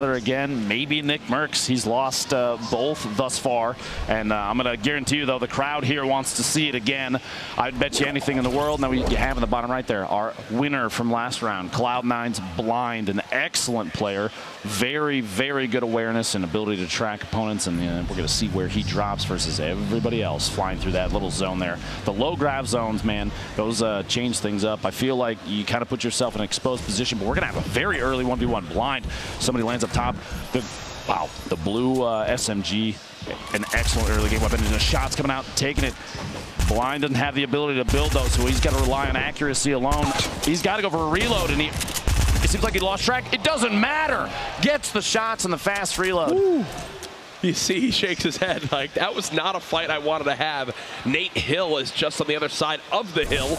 Again, maybe Nick Merckx. He's lost both thus far, and I'm going to guarantee you, though, the crowd here wants to see it again. I'd bet you anything in the world. Now, you have in the bottom right there our winner from last round, Cloud9's Blind, an excellent player. Very, very good awareness and ability to track opponents, and we're going to see where he drops versus everybody else flying through that little zone there. The low grav zones, man, those change things up. I feel like you kind of put yourself in an exposed position, but we're going to have a very early 1v1 Blind. Somebody lands up top. The blue SMG, an excellent early game weapon, and the shots coming out, taking it. Blind doesn't have the ability to build those, so he's got to rely on accuracy alone. He's got to go for a reload, and it seems like he lost track. It doesn't matter. Gets the shots and the fast reload. Ooh. You see, he shakes his head like, that was not a fight I wanted to have. Nate Hill is just on the other side of the hill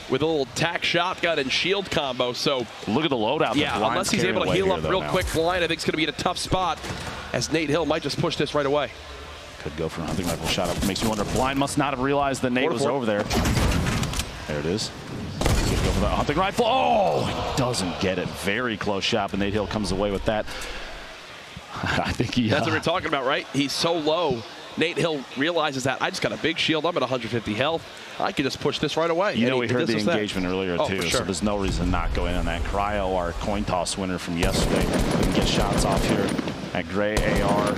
with a little tack shotgun and shield combo. So look at the loadout. Yeah, unless he's able to heal up real quick, Blind I think it's going to be in a tough spot, as Nate Hill might just push this right away. Could go for a hunting rifle shot up. Makes me wonder, Blind must not have realized that Nate was over there. There it is. Could go for that hunting rifle. Oh, he doesn't get it. Very close shot, but Nate Hill comes away with that. I think he... That's what we're talking about, right? He's so low. Nate Hill realizes that I just got a big shield. I'm at 150 health. I can just push this right away. You know, we heard the engagement earlier, too, so there's no reason to not go in on that. Cryo, our coin toss winner from yesterday, couldn't get shots off here. That gray AR.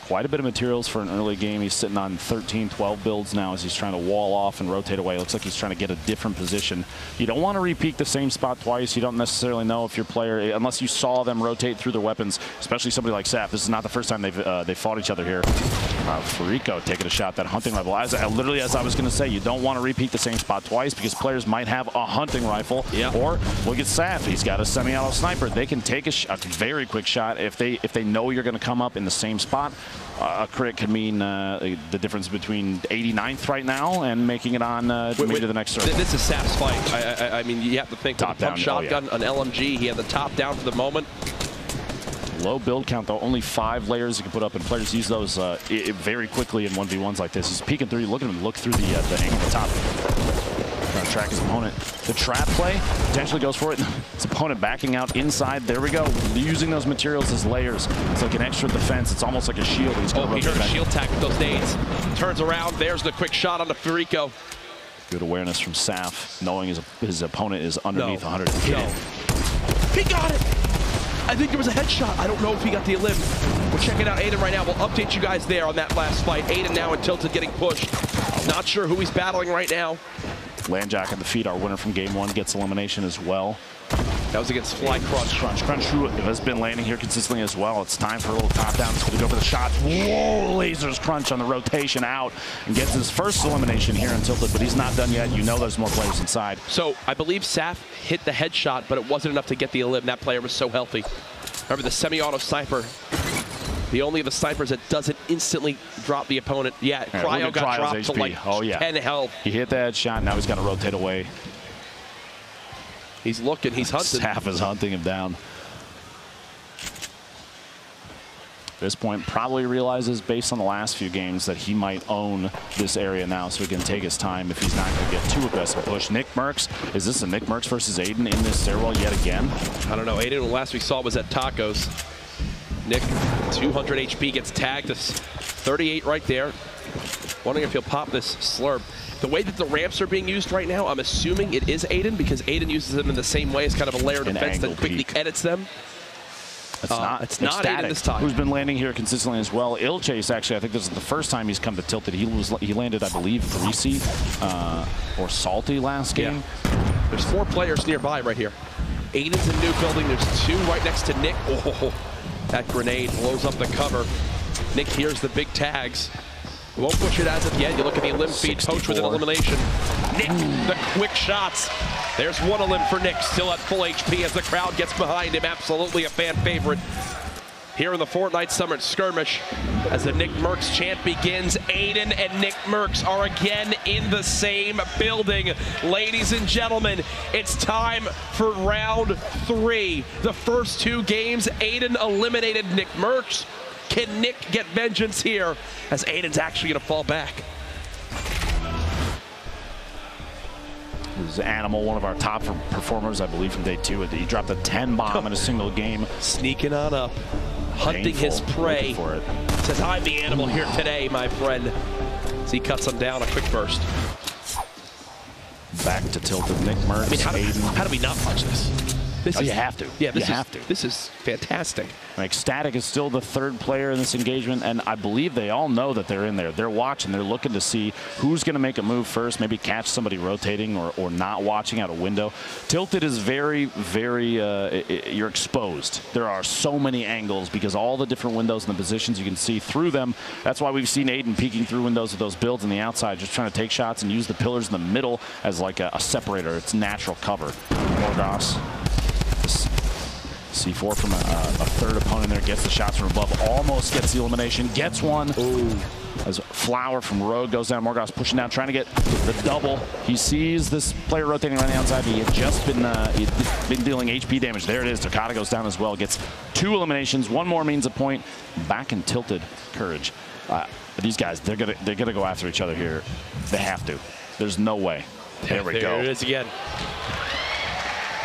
Quite a bit of materials for an early game. He's sitting on 13, 12 builds now as he's trying to wall off and rotate away. Looks like he's trying to get a different position. You don't want to repeat the same spot twice. You don't necessarily know if your player, unless you saw them rotate through their weapons, especially somebody like Saf. This is not the first time they fought each other here. Farico taking a shot, that hunting rifle. Literally, as I was going to say, you don't want to repeat the same spot twice because players might have a hunting rifle. Yep. Or look at Saf. He's got a semi-auto sniper. They can take a very quick shot if they know you're going to come up in the same spot. A crit could mean the difference between 89th right now and making it on maybe to the next circle. This is Saf's fight. I mean, you have to think top down shotgun, an LMG. He had the top down for the moment. Low build count, though. Only 5 layers you can put up, and players use those very quickly in 1v1s like this. He's peeking through. Look at him look through the hang at the top. Trying to track his opponent. The trap play potentially goes for it. His opponent backing out inside. There we go. Using those materials as layers. It's like an extra defense. It's almost like a shield. He's going he heard a shield tack with those nades. Turns around. There's the quick shot on the Farico. Good awareness from Saf, knowing his opponent is underneath 100. He got it. I think there was a headshot. I don't know if he got the elim. We're checking out Aiden right now. We'll update you guys there on that last fight. Aiden now and Tilted getting pushed. Not sure who he's battling right now. Landjack at the feet, our winner from game 1, gets elimination as well. That was against Fly Crunch. Crunch, who has been landing here consistently as well. It's time for a little top down. It's going to go for the shot. Whoa, lasers Crunch on the rotation out and gets his first elimination here on Tilted, but he's not done yet. You know there's more players inside. So I believe Saf hit the headshot, but it wasn't enough to get the elim. That player was so healthy. Remember the semi-auto sniper. The only of the snipers that doesn't instantly drop the opponent. Yeah, Cryo got dropped HP. To like 10 health. He hit the headshot. Now he's got to rotate away. He's looking. He's hunting. Saf is hunting him down. At this point, probably realizes based on the last few games that he might own this area now, so he can take his time if he's not going to get too aggressive push. Nick Merckx, is this a Nick Merckx versus Aiden in this stairwell yet again? I don't know. Aiden, last we saw was at Tacos. Nick, 200 HP, gets tagged. 38 right there. Wondering if he'll pop this slurp. The way that the ramps are being used right now, I'm assuming it is Aiden, because Aiden uses them in the same way as kind of a layered defense that quickly edits them. It's not Aiden this time. Who's been landing here consistently as well. Illchase, actually, I think this is the first time he's come to Tilted. He landed, I believe, Greasy or Salty last game. Yeah. There's 4 players nearby right here. Aiden's in new building. There's 2 right next to Nick. Oh, that grenade blows up the cover. Nick hears the big tags. Won't push it as of yet. You look at the elim feed, Poach with an elimination. Nick, the quick shots. There's 1 elim for Nick, still at full HP as the crowd gets behind him. Absolutely a fan favorite here in the Fortnite Summer Skirmish. As the Nick Merckx chant begins, Aiden and Nick Merckx are again in the same building. Ladies and gentlemen, it's time for round 3. The first 2 games, Aiden eliminated Nick Merckx. Can Nick get vengeance here as Aiden's actually going to fall back? He's an animal, one of our top performers, I believe, from day 2. He dropped a 10 bomb in a single game. Sneaking on up, hunting Painful. his prey. For it. Says, I'm the animal here today, my friend. As he cuts him down, a quick burst. Back to tilted Nick Merckx. I mean, how do we not watch this? You have to. Yeah, you have to. This is fantastic. Like, Static is still the 3rd player in this engagement, and I believe they all know that they're in there. They're watching. They're looking to see who's going to make a move first, maybe catch somebody rotating or not watching out a window. Tilted is very, very, you're exposed. There are so many angles because all the different windows and the positions, you can see through them. That's why we've seen Aiden peeking through windows with those builds on the outside, just trying to take shots and use the pillars in the middle as like a separator. It's natural cover. Morgoss. C4 from a 3rd opponent there, gets the shots from above, almost gets the elimination, gets one. Ooh. As Flower from Rogue goes down, Morgoss pushing down, trying to get the double. He sees this player rotating around the outside. He had just been dealing HP damage. There it is. Takata goes down as well, gets 2 eliminations. 1 more means a point. Back in tilted Courage. These guys, they're gonna go after each other here. They have to. There's no way. There we go. There it is again.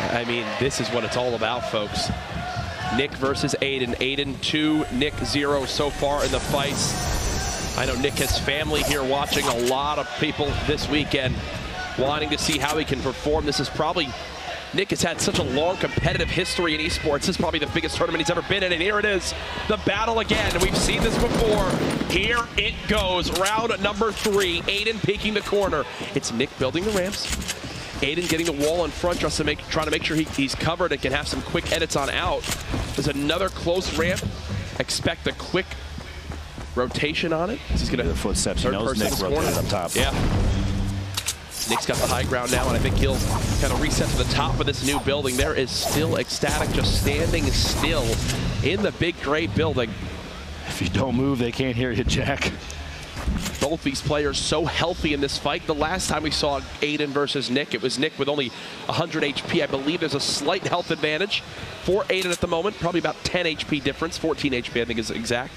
I mean, this is what it's all about, folks. Nick versus Aiden. Aiden 2, Nick 0 so far in the fights. I know Nick has family here watching, a lot of people this weekend wanting to see how he can perform. This is probably, Nick has had such a long competitive history in esports. This is probably the biggest tournament he's ever been in, and here it is, the battle again. We've seen this before. Here it goes, round number 3. Aiden peeking the corner. It's Nick building the ramps. Aiden getting the wall in front just to trying to make sure he's covered and can have some quick edits on out. There's another close ramp. Expect a quick rotation on it. He's going to footsteps. He knows Nick rotated up top. Yeah. Nick's got the high ground now, and I think he'll kind of reset to the top of this new building. There is still Ecstatic just standing still in the big gray building. If you don't move, they can't hear you, Jack. Both these players so healthy in this fight. The last time we saw Aiden versus Nick, it was Nick with only 100 HP. I believe there's a slight health advantage for Aiden at the moment. Probably about 10 HP difference. 14 HP, I think, is exact.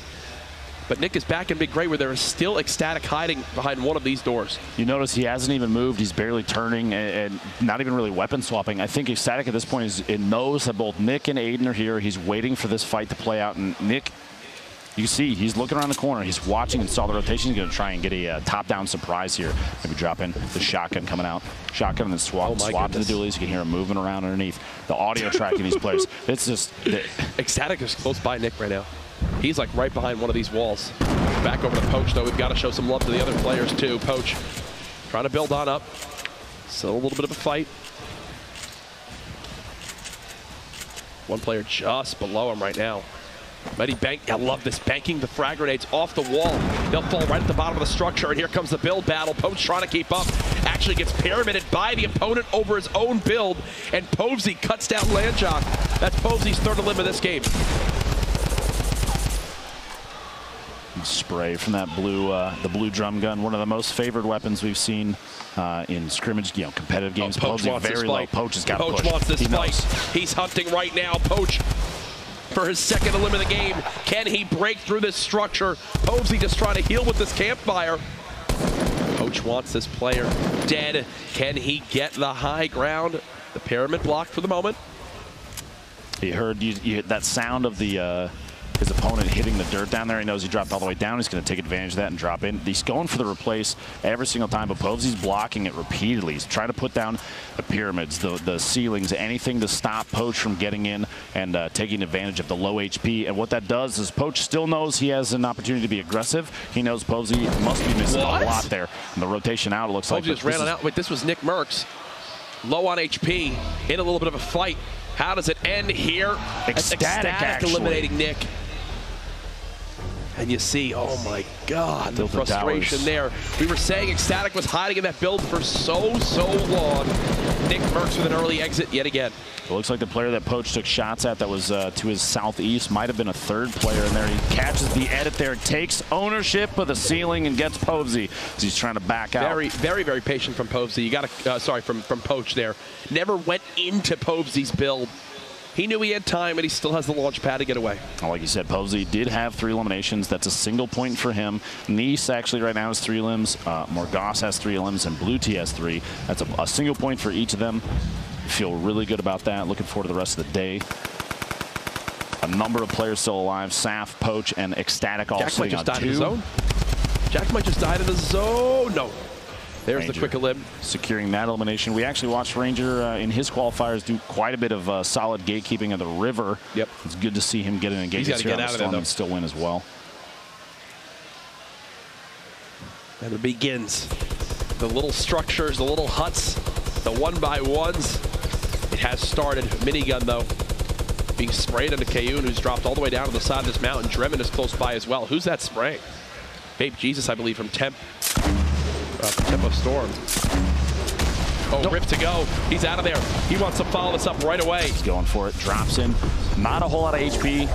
But Nick is back in Big Gray where there is still Ecstatic hiding behind one of these doors. You notice he hasn't even moved. He's barely turning and not even really weapon swapping. I think Ecstatic at this point knows that both Nick and Aiden are here. He's waiting for this fight to play out. And Nick, you see, he's looking around the corner. He's watching and saw the rotation. He's going to try and get a top-down surprise here. Maybe drop in the shotgun coming out. Shotgun and then swap to the dualies. You can hear him moving around underneath. The audio tracking these players. It's just... Ecstatic is close by Nick right now. He's like right behind one of these walls. Back over to Poach, though. We've got to show some love to the other players, too. Poach trying to build on up. Still a little bit of a fight. One player just below him right now. Mighty bank, I love this, banking the frag grenades off the wall. They'll fall right at the bottom of the structure, and here comes the build battle. Poach trying to keep up, actually gets pyramided by the opponent over his own build, and Povsy cuts down Landjock. That's Povsy's 3rd elim of this game. Spray from that the blue drum gun, one of the most favored weapons we've seen in scrimmage, competitive games. Poach wants very this low. fight. Poach has got to push. Poach wants this fight. He's hunting right now. Poach for his 2nd elim of the game. Can he break through this structure? Povsy just trying to heal with this campfire. Poach wants this player dead. Can he get the high ground? The pyramid blocked for the moment. He heard that sound of his opponent hitting the dirt down there. He knows he dropped all the way down. He's going to take advantage of that and drop in. He's going for the replace every single time, but Povsy's blocking it repeatedly. He's trying to put down the pyramids, the ceilings, anything to stop Poach from getting in and taking advantage of the low HP. And what that does is Poach still knows he has an opportunity to be aggressive. He knows Povsy must be missing a lot there. And the rotation out, it looks like. Povsy just ran it out. Wait, this was Nick Merckx. Low on HP, in a little bit of a fight. How does it end here? Ecstatic eliminating Nick. And you see, oh my God, the frustration there. We were saying Ecstatic was hiding in that build for so long. Nick Merckx with an early exit yet again. It looks like the player that Poach took shots at that was to his southeast might have been a 3rd player in there. He catches the edit there, takes ownership of the ceiling and gets Povsy as he's trying to back out. Very patient from Povsy. You got to, sorry, from Poach there. Never went into Povsy's build. He knew he had time, and he still has the launch pad to get away. Like you said, Posey did have 3 eliminations. That's a single point for him. Nice actually right now has 3 limbs. Morgas has 3 limbs, and Blue T has 3. That's a single point for each of them. Feel really good about that. Looking forward to the rest of the day. A number of players still alive. Saf, Poach, and Ecstatic all Jack might sitting just on died in 2. the zone. Jack might just died in the zone. No. There's Ranger the quick elim. securing that elimination. We actually watched Ranger in his qualifiers do quite a bit of solid gatekeeping of the river. Yep. It's good to see him get an engagement. He's got to get out of there, though. And still win as well. And it begins. The little structures, the little huts, the 1x1s. It has started. Minigun, though, being sprayed into Kayun, who's dropped all the way down to the side of this mountain. Dremen is close by as well. Who's that spraying? Babe Jesus, I believe, from Tempo Storm. Oh, Rip to go. He's out of there. He wants to follow this up right away. He's going for it. Drops in. Not a whole lot of HP,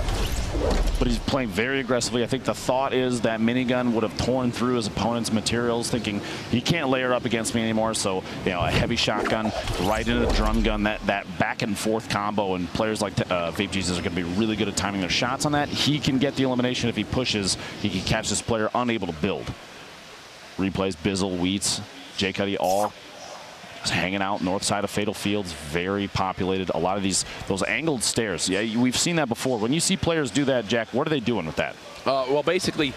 but he's playing very aggressively. I think the thought is that Minigun would have torn through his opponent's materials, thinking he can't layer up against me anymore. So, you know, a heavy shotgun right into the drum gun, that back and forth combo, and players like Vape Jesus are going to be really good at timing their shots on that. He can get the elimination if he pushes. He can catch this player unable to build. Replays, Bizzle, Wheats, J Cuddy, all hanging out north side of Fatal Fields. Very populated. A lot of those angled stairs. Yeah, we've seen that before. When you see players do that, Jack, what are they doing with that? Well, basically,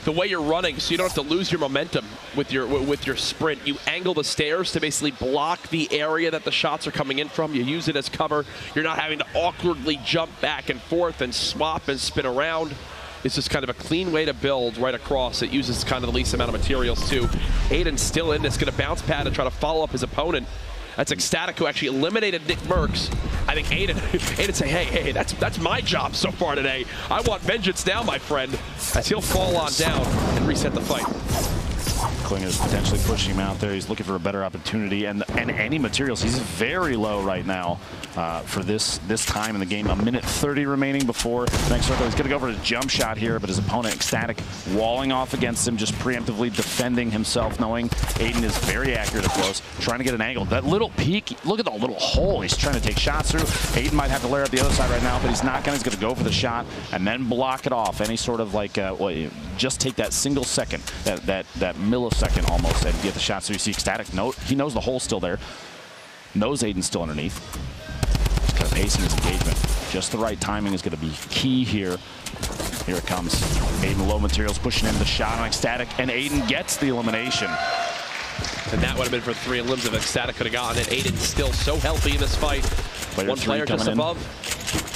the way you're running, so you don't have to lose your momentum with your sprint. You angle the stairs to basically block the area that the shots are coming in from. You use it as cover. You're not having to awkwardly jump back and forth and swap and spin around. It's just kind of a clean way to build right across. It uses kind of the least amount of materials, too. Aiden's still in this, going to bounce pad and try to follow up his opponent. That's Ecstatic, who actually eliminated Nick Merckx. I think Aiden say, hey, that's my job so far today. I want vengeance now, my friend, as he'll fall on down and reset the fight. Klinger's potentially pushing him out there. He's looking for a better opportunity, and any materials. He's very low right now for this time in the game. 1:30 remaining before the next circle. He's going to go for his jump shot here, but his opponent, Ecstatic, walling off against him, just preemptively defending himself, knowing Aiden is very accurate up close, trying to get an angle. That little peek, look at the little hole he's trying to take shots through. Aiden might have to layer up the other side right now, but he's not going to. He's going to go for the shot and then block it off. Any sort of like, just take that single second, that millisecond almost, and get the shot. So you see Ecstatic, he knows the hole's still there, knows Aiden's still underneath. Just kind of pacing his engagement. Just the right timing is going to be key here. Here it comes. Aiden low materials pushing in the shot on Ecstatic, and Aiden gets the elimination. And that would have been for 3 limbs if Ecstatic could have gotten it. Aiden's still so healthy in this fight. One player just above.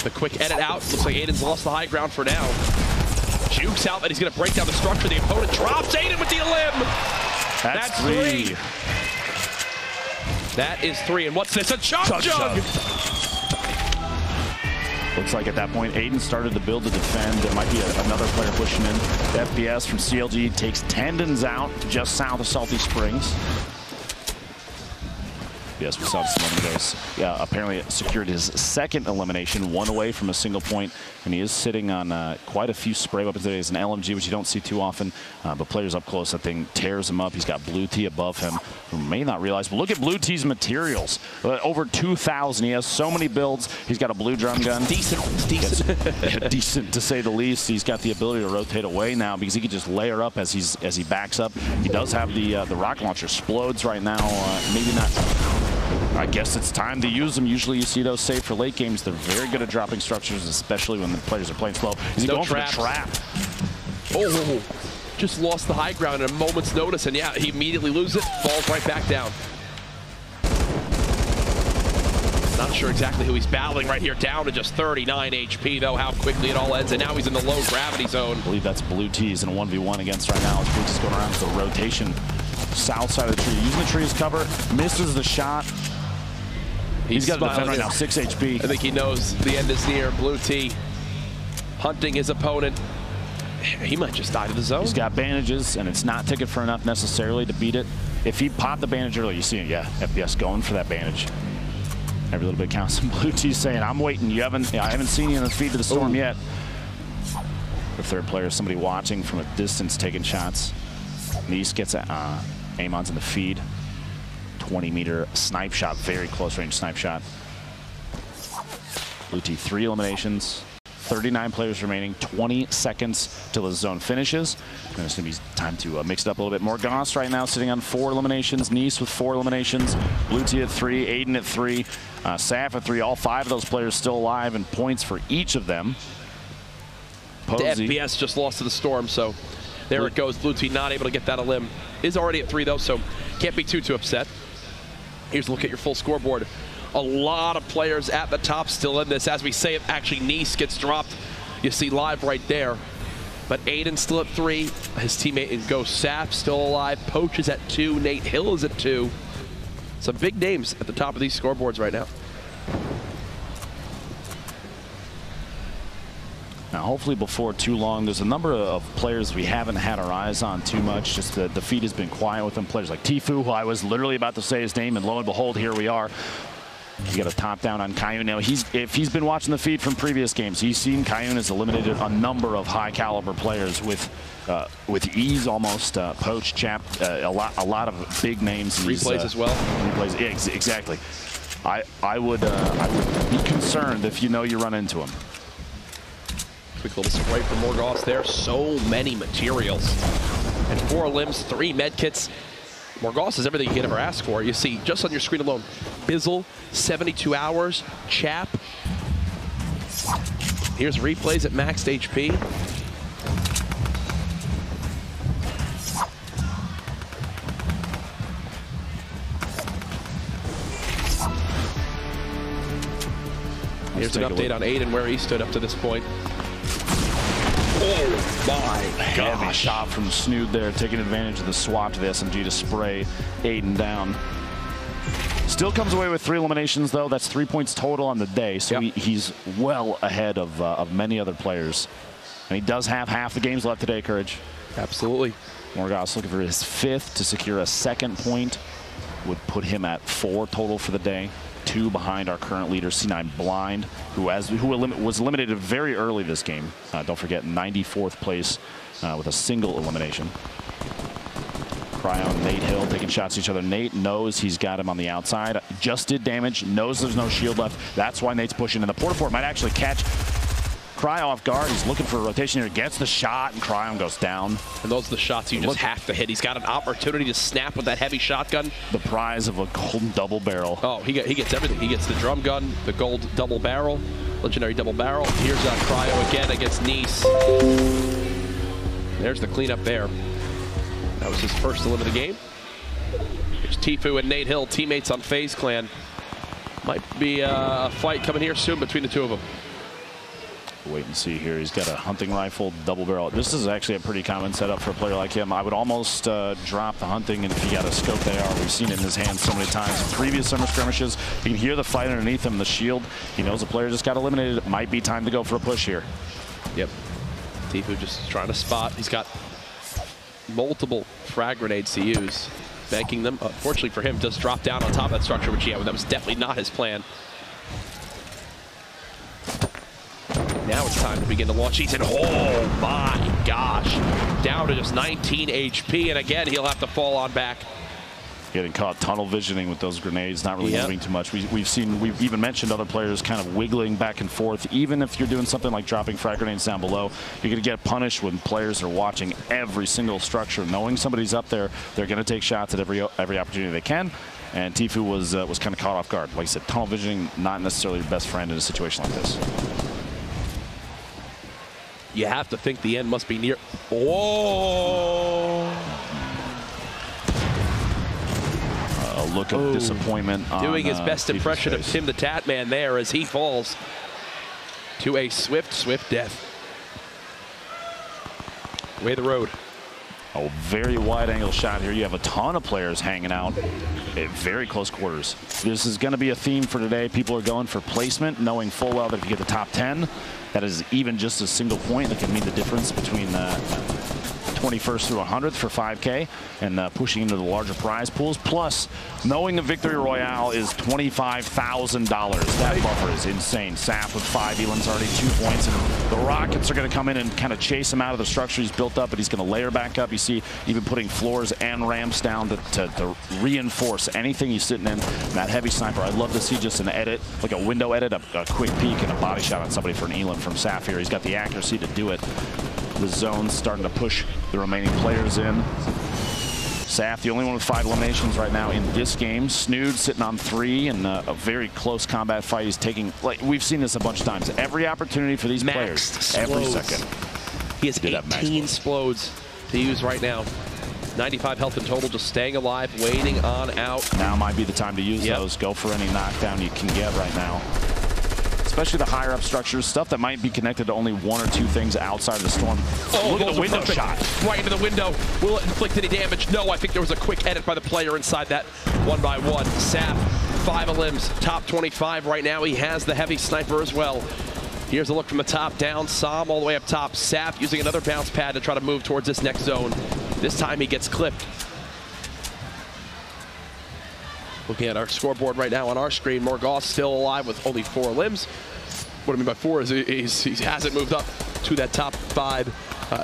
The quick edit out. Looks like Aiden's lost the high ground for now. Jukes out, and he's going to break down the structure. The opponent drops Aiden with the elim. That's 3. That is 3. And what's this? A chug jug. Looks like at that point, Aiden started to build to defend. There might be another player pushing in. The FPS from CLG takes Tendons out just south of Salty Springs. Yes, we saw this a moment ago. Yeah, apparently secured his second elimination, 1 away from a single point, and he is sitting on quite a few spray weapons today. It's an LMG, which you don't see too often, but players up close, that thing tears him up. He's got Blue T above him, who may not realize, but look at Blue T's materials. Over 2,000. He has so many builds. He's got a blue drum gun. Decent. Decent, to say the least. He's got the ability to rotate away now because he can just layer up as he backs up. He does have the rocket launcher. Explodes right now. Maybe not. I guess it's time to use them. Usually you see those saved for late games. They're very good at dropping structures, especially when the players are playing slow. Is he going for the trap? Oh, just lost the high ground at a moment's notice, and yeah, he immediately loses it, falls right back down. Not sure exactly who he's battling right here, down to just 39 HP, though, how quickly it all ends, and now he's in the low gravity zone. I believe that's Blue T's in a 1v1 against right now. Blue T's going around to the rotation. South side of the tree, using the tree as cover, misses the shot. He's got to defend right now, 6 HP. I think he knows the end is near. Blue T hunting his opponent. He might just die to the zone. He's got bandages, and it's not ticket for enough necessarily to beat it. If he popped the bandage early, you see it, yeah, FPS going for that bandage. Every little bit counts. And Blue T's saying, I'm waiting. I haven't seen you in the feed to the storm yet. The third player is somebody watching from a distance, taking shots. Nice gets Amon's in the feed. 20-meter snipe shot, very close range snipe shot. Blue team 3 eliminations. 39 players remaining, 20 seconds till the zone finishes. And it's going to be time to mix it up a little bit more. Goss right now sitting on 4 eliminations. Nice with 4 eliminations. Blue team at 3, Aiden at 3, Saf at 3. All 5 of those players still alive, and points for each of them. Posey. The FPS just lost to the Storm, so there it goes. Blue team not able to get that elim. Is already at 3 though, so can't be too upset. Here's a look at your full scoreboard. A lot of players at the top still in this. As we say it, actually Nice gets dropped. You see live right there. But Aiden still at 3. His teammate and Ghost Sap still alive. Poach is at 2. Nate Hill is at 2. Some big names at the top of these scoreboards right now. Now, hopefully before too long, there's a number of players we haven't had our eyes on too much. Just the feed has been quiet with them. Players like Tfue, who I was literally about to say his name, and lo and behold, here we are. You got a top down on Kayun. Now, if he's been watching the feed from previous games, he's seen Kayun has eliminated a number of high caliber players with ease almost. Poach, Chap, a lot of big names. Replays as well. Replays, yeah, exactly. I would be concerned if you know you run into him. Quick little spray from Morgoth there. So many materials. And 4 limbs, 3 medkits. Morgoth is everything you could ever ask for. You see, just on your screen alone, Bizzle, 72 hours, Chap. Here's replays at maxed HP. Here's an update on Aiden, where he stood up to this point. Oh my gosh. Heavy shot from Snood there, taking advantage of the swap to the SMG to spray Aiden down. Still comes away with 3 eliminations, though. That's 3 points total on the day, so yep. He's well ahead of many other players. And he does have half the games left today, Courage. Absolutely. Morgoth looking for his 5th to secure a 2nd point. Would put him at 4 total for the day. 2 behind our current leader, C9 Blind, who was eliminated very early this game. Don't forget, 94th place with a single elimination. Cryo, Nate Hill taking shots at each other. Nate knows he's got him on the outside. Just did damage, knows there's no shield left. That's why Nate's pushing. And the Portaport might actually catch Cryo off guard. He's looking for a rotation here, gets the shot, and Cryo goes down. And those are the shots you just have to hit. He's got an opportunity to snap with that heavy shotgun. The prize of a golden double barrel. Oh, he gets everything. He gets the drum gun, the gold double barrel, legendary double barrel. Here's Cryo again against Nice. There's the cleanup there. That was his first elim of the game. Here's Tfue and Nate Hill, teammates on FaZe Clan. Might be a fight coming here soon between the 2 of them. Wait and see here. He's got a hunting rifle, double barrel. This is actually a pretty common setup for a player like him. I would almost drop the hunting, and if he got a scope AR, we've seen it in his hand so many times in previous summer skirmishes. You can hear the fight underneath him, the shield. He knows the player just got eliminated. It might be time to go for a push here. Yep. Tfue just trying to spot. He's got multiple frag grenades to use. Banking them. Unfortunately for him, does drop down on top of that structure, which, yeah, that was definitely not his plan. Now it's time to begin the launch. He's in, oh my gosh, down to just 19 HP, and again, he'll have to fall on back. Getting caught tunnel visioning with those grenades, not really moving too much. We've even mentioned other players kind of wiggling back and forth. Even if you're doing something like dropping frag grenades down below, you're going to get punished when players are watching every single structure. Knowing somebody's up there, they're going to take shots at every opportunity they can. And Tfue was kind of caught off guard. Like I said, tunnel visioning, not necessarily your best friend in a situation like this. You have to think the end must be near. Whoa! A look of disappointment. Doing his best impression of face. Tim the Tatman there as he falls to a swift death. Way the road. A very wide angle shot here. You have a ton of players hanging out at very close quarters. This is going to be a theme for today. People are going for placement, knowing full well that if you get the top 10, that is even just a single point that can mean the difference between 21st through 100th for 5K, and pushing into the larger prize pools. Plus, knowing the Victory Royale is $25,000. That buffer is insane. Saf with 5 elims, already 2 points, and the Rockets are going to come in and kind of chase him out of the structure he's built up, but he's going to layer back up. You see even putting floors and ramps down to reinforce anything he's sitting in. That heavy sniper, I'd love to see just an edit, like a window edit, a quick peek and a body shot on somebody for an elim from Saf here. He's got the accuracy to do it. The zone's starting to push the remaining players in. Saf, the only one with 5 eliminations right now in this game. Snood sitting on 3 in a very close combat fight. He's taking, like we've seen this a bunch of times, every opportunity for these players, every second. He has 18 explodes to use right now. 95 health in total, just staying alive, waiting on out. Now might be the time to use those. Go for any knockdown you can get right now. Especially the higher up structures, stuff that might be connected to only 1 or 2 things outside of the storm. Oh, look at the window shot. Right into the window. Will it inflict any damage? No, I think there was a quick edit by the player inside that 1x1. Saf, 5 elims, top 25 right now. He has the heavy sniper as well. Here's a look from the top down. Sam all the way up top. Saf using another bounce pad to try to move towards this next zone. This time he gets clipped. Looking at our scoreboard right now on our screen, Morgoth still alive with only 4 limbs. What I mean by 4 is he hasn't moved up to that top 5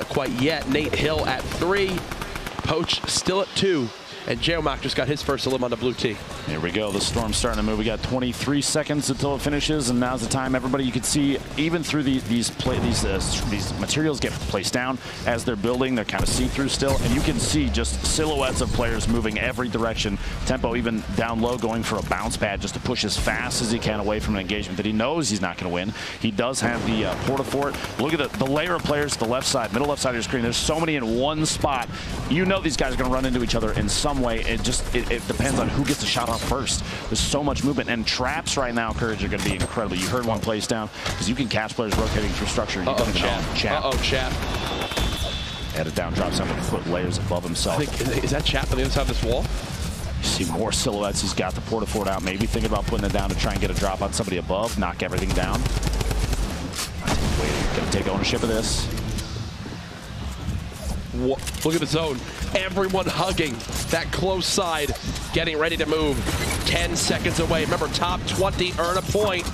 quite yet. Nate Hill at 3, Poach still at 2, and Geomock just got his first limb on the blue tee. Here we go. The storm's starting to move. We got 23 seconds until it finishes, and now's the time. Everybody, you can see even through these materials get placed down as they're building. They're kind of see-through still, and you can see just silhouettes of players moving every direction. Tempo even down low, going for a bounce pad just to push as fast as he can away from an engagement that he knows he's not going to win. He does have the porta-fort. Look at the layer of players to the left side, middle left side of your screen. There's so many in one spot. You know these guys are going to run into each other in some way. It depends on who gets a shot off first. There's so much movement, and traps right now, Courage, are going to be incredible. You heard one place down because you can catch players rotating through structure. You don't even know. Chap. Chap. Edit down, drops down with foot layers above himself. Is that Chap on the other side of this wall? You see more silhouettes. He's got the porta-fort out. Maybe thinking about putting it down to try and get a drop on somebody above, knock everything down. Going to take ownership of this. Look at the zone. Everyone hugging that close side, getting ready to move. 10 seconds away. Remember, top 20 earn a point.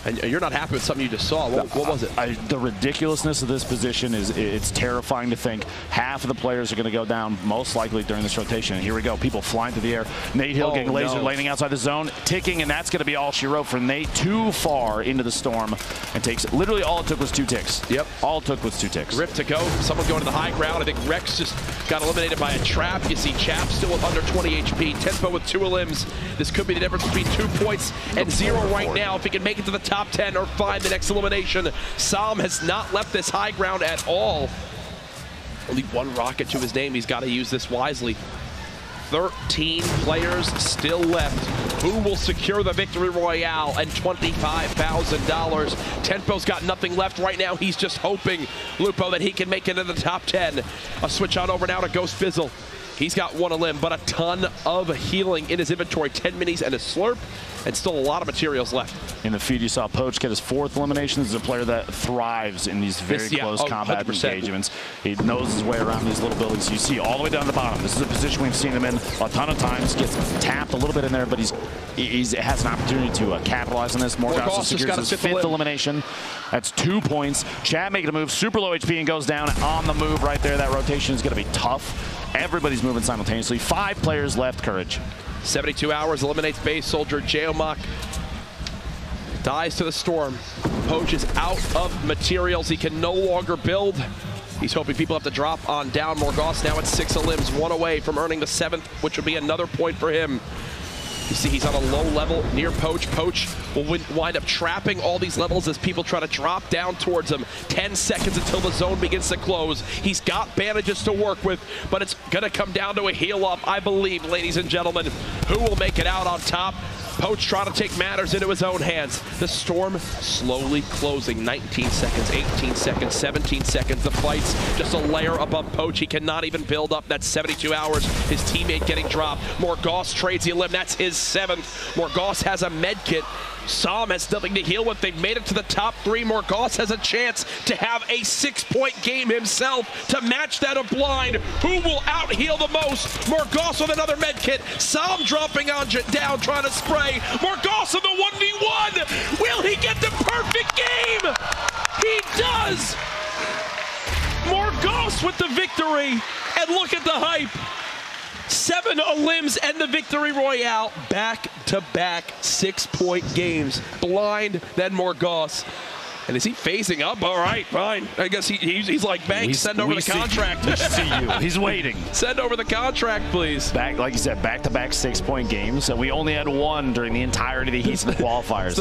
And you're not happy with something you just saw. What was it? The ridiculousness of this position it's terrifying to think. Half of the players are going to go down, most likely during this rotation. And here we go. People flying through the air. Nate Hill getting laser, landing outside the zone, ticking, and that's going to be all she wrote for Nate. Too far into the storm, and takes literally all it took was 2 ticks. Yep. All it took was 2 ticks. Rip to go. Someone going to the high ground. I think Rex just got eliminated by a trap. You see Chap still with under 20 HP. Tempo with 2 elims. This could be the difference between 2 points and 0 right now. If he can make it to the top 10 or find the next elimination. Sam has not left this high ground at all. Only 1 rocket to his name. He's got to use this wisely. 13 players still left. Who will secure the Victory Royale and $25,000? Tempo's got nothing left right now. He's just hoping, Lupo, that he can make it into the top 10. A switch on over now to Ghost Fizzle. He's got 1 limb, but a ton of healing in his inventory. 10 minis and a slurp, and still a lot of materials left. In the feed, you saw Poach get his 4th elimination. This is a player that thrives in these very close combat 100%. Engagements. He knows his way around these little buildings. You see all the way down to the bottom. This is a position we've seen him in a ton of times. Gets tapped a little bit in there, but he has an opportunity to capitalize on this. Morgoth secures his 5th elimination. That's 2 points. Chad making a move, super low HP, and goes down on the move right there. That rotation is going to be tough. Everybody's moving simultaneously. 5 players left, Courage. 72 hours, eliminates base soldier. Geomock dies to the storm. Poach is out of materials. He can no longer build. He's hoping people have to drop on down. Morgoth now at 6 limbs, 1 away from earning the 7th, which would be another point for him. You see he's on a low level near Poach. Poach will wind up trapping all these levels as people try to drop down towards him. 10 seconds until the zone begins to close. He's got bandages to work with, but it's going to come down to a heal up, I believe, ladies and gentlemen. Who will make it out on top? Poach trying to take matters into his own hands. The storm slowly closing. 19 seconds, 18 seconds, 17 seconds. The fight's just a layer above Poach. He cannot even build up. That's 72 hours. His teammate getting dropped. Morgoth trades the limb. That's his 7th. Morgoth has a med kit. Sam has nothing to heal with. They've made it to the top 3. Morgoth has a chance to have a 6-point game himself to match that of Blind. Who will out-heal the most? Morgoth with another med kit. Sam dropping on down, trying to spray. Morgoth in the 1v1. Will he get the perfect game? He does. Morgoth with the victory. And look at the hype. 7 limbs and the victory royale. Back-to-back 6-point games. Blind, then Morgoth. And is he phasing up? All right, fine. I guess he's like, Banks, send over the contract. We see you. He's waiting. Send over the contract, please. Like you said, back-to-back 6-point games. So we only had one during the entirety of the heats of the qualifiers. It's the